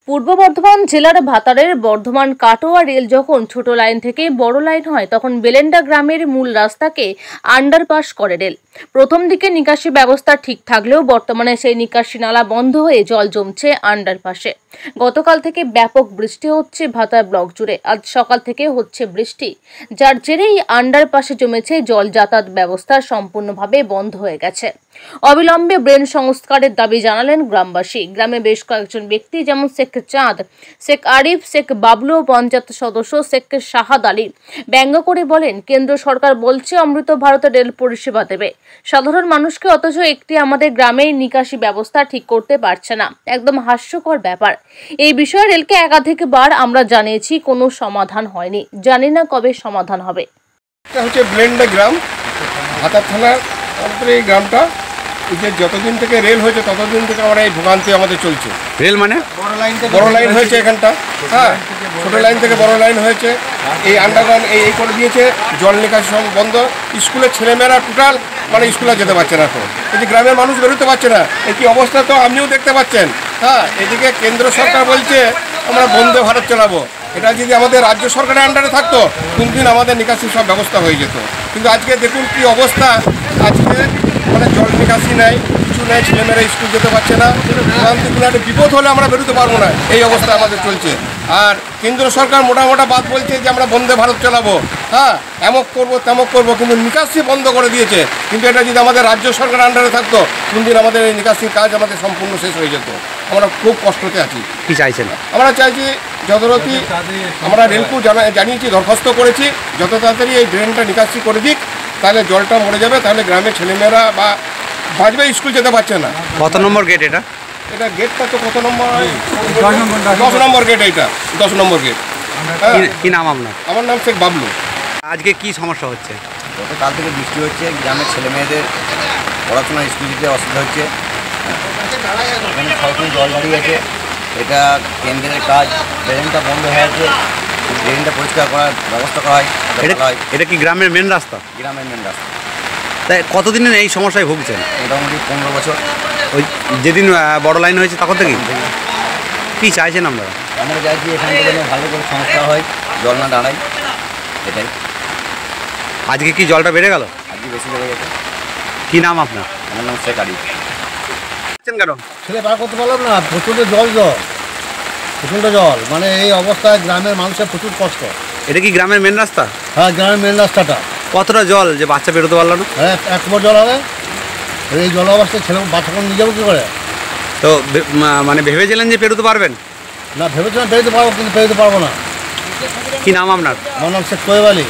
পূর্ব বর্ধমান জেলার ভাতারের বর্ধমান কাটোয়া রেল যখন ছোট লাইন থেকে বড় লাইন হয় তখন বেলেন্ডা গ্রামের মূল রাস্তাকে আন্ডারপাস করে রেল। প্রথম দিকে নিকাশি ব্যবস্থা ঠিক থাকলেও বর্তমানে সেই নিকাশি নালা বন্ধ হয়ে জল জমছে আন্ডারপাসে। গতকাল থেকে ব্যাপক বৃষ্টি হচ্ছে ভাতার ব্লক জুড়ে। আজ সকাল থেকে হচ্ছে বৃষ্টি, যার জেরেই আন্ডারপাসে জমেছে জল। যাতায়াত ব্যবস্থা সম্পূর্ণভাবে বন্ধ হয়ে গেছে। অবিলম্বে ড্রেন সংস্কারের দাবি জানালেন গ্রামবাসী। গ্রামে বেশ কয়েকজন ব্যক্তি যেমন শেখ চাঁদ, শেখ আরিফ, শেখ বাবলু, পঞ্চায়েত সদস্য শেখ শাহাদ আলী ব্যঙ্গ করে বলেন, কেন্দ্র সরকার বলছে অমৃত ভারতে রেল পরিষেবা দেবে সাধারণ মানুষকে, অথচ একটি আমাদের গ্রামের নিকাশি ব্যবস্থা ঠিক করতে পারছে না। একদম হাস্যকর ব্যাপার। এই বিষয়ে রেলকে একাধিকবার আমরা জানিয়েছি, কোনো সমাধান হয়নি। জানি না কবে সমাধান হবে। এটা হচ্ছে বেলেন্ডা গ্রাম, ভাতার থানার অন্তরে এই গ্রামটা। যে যতদিন থেকে রেল হয়েছে ততদিন থেকে আমরা এই ভোগান্তি আমাদের চলছে। রেল মানে বড় লাইন হয়েছে এখানটা, হ্যাঁ, ছোট লাইন থেকে বড় লাইন হয়েছে। এই আন্ডারগ্রাউন্ড এই করে দিয়েছে, জল নিকাশি সব বন্ধ। স্কুলের ছেলেমেয়েরা টোটাল মানে স্কুলে যেতে পারছে না। এখন এই যে গ্রামের মানুষ বেরোতে পারছে না, এই কি অবস্থা তো আপনিও দেখতে পাচ্ছেন। হ্যাঁ, এদিকে কেন্দ্র সরকার বলছে আমরা বন্দে ভারত চালাবো। এটা যদি আমাদের রাজ্য সরকারের আন্ডারে থাকতো কোনদিন আমাদের নিকাশি সব ব্যবস্থা হয়ে যেত। কিন্তু আজকে দেখুন কি অবস্থা। আজকে মানে জল নিকাশি নেই, কিছু নেই, ছেলেমেয়েরা স্কুল যেতে পারছে না। কোনো একটা বিপদ হলে আমরা বেরোতে পারবো না, এই অবস্থা আমাদের চলছে। আর কেন্দ্র সরকার মোটা বাদ বলছে যে আমরা বন্দে ভারত চালাবো, হ্যাঁ, এমক করবো তেমক করবো, কিন্তু নিকাশি বন্ধ করে দিয়েছে। কিন্তু এটা যদি আমাদের রাজ্য সরকার আন্ডারে থাকতো কোনদিন আমাদের এই নিকাশির কাজ আমাদের সম্পূর্ণ শেষ হয়ে যেত। আমরা খুব কষ্টতে আছি। কি চাইছেন? আমরা চাইছি যথারীতি আমরা রেলকে জানিয়েছি, দরখাস্ত করেছি, যত তাড়াতাড়ি এই ড্রেনটা নিকাশি করে দিক, তাহলে জলটা মরে যাবে। তাহলে গ্রামের ছেলেমেয়েরা বা বাঁচবে, স্কুল যেতে পারছে না। কত নম্বর গেট এটা? এটা গেটটা তো কত নম্বর? 10 নম্বর গেট। এইটা 10 নম্বর গেট। কি নাম আপনার? আমার নাম শেখ বাবলু। আজকে কি সমস্যা হচ্ছে? গতকাল থেকে বৃষ্টি হচ্ছে, গ্রামের ছেলেমেয়েদের পড়াশোনা স্কুল যেতে অসুবিধা হচ্ছে। এখানে সরকারি জল দাঁড়িয়ে আছে। এটা কেন্দ্রের কাজ। ড্রেনটা বন্ধ হয়ে আছে, ড্রেনটা পরিষ্কার করার ব্যবস্থা করা হয়। এটা কি গ্রামের মেন রাস্তা? গ্রামের মেন রাস্তা। তাই কতদিনের এই সমস্যায় ভুগছেন? মোটামুটি 15 বছর। ওই যেদিন বড় লাইন হয়েছে তখন থেকে কী চাইছেন আপনারা? আমরা চাইছি এখান থেকে যেন ভালো করে সংস্কার হয়, জল না দাঁড়ায়, এটাই। আজকে কি জলটা বেড়ে গেল? আজকে বেশি বেড়ে গেছে। কী নাম আপনার? আমার নাম শেখ আরিফ। কেন ছেলে বার করতে পারলাম না, প্রচণ্ড প্রচণ্ড জল, মানে এই অবস্থায় গ্রামের মানুষের প্রচুর কষ্ট। এটা কি গ্রামের মেন রাস্তা? হ্যাঁ, গ্রামের মেন রাস্তাটা। কতটা জল যে বাচ্চা বেরোতে পারলো না? হ্যাঁ, 1 ফুট জল হবে। এই জল অবস্থায় ছেলে বাচ্চাকে নিয়ে যাবো কী করে? তো মানে ভেবেছিলেন যে পেরোতে পারবেন? না, ভেবেছিলাম পেরোতে পারবো, কিন্তু পেরোতে পারবো না। কি নাম আপনার? আমার নাম শেখ কোয়েব আলী।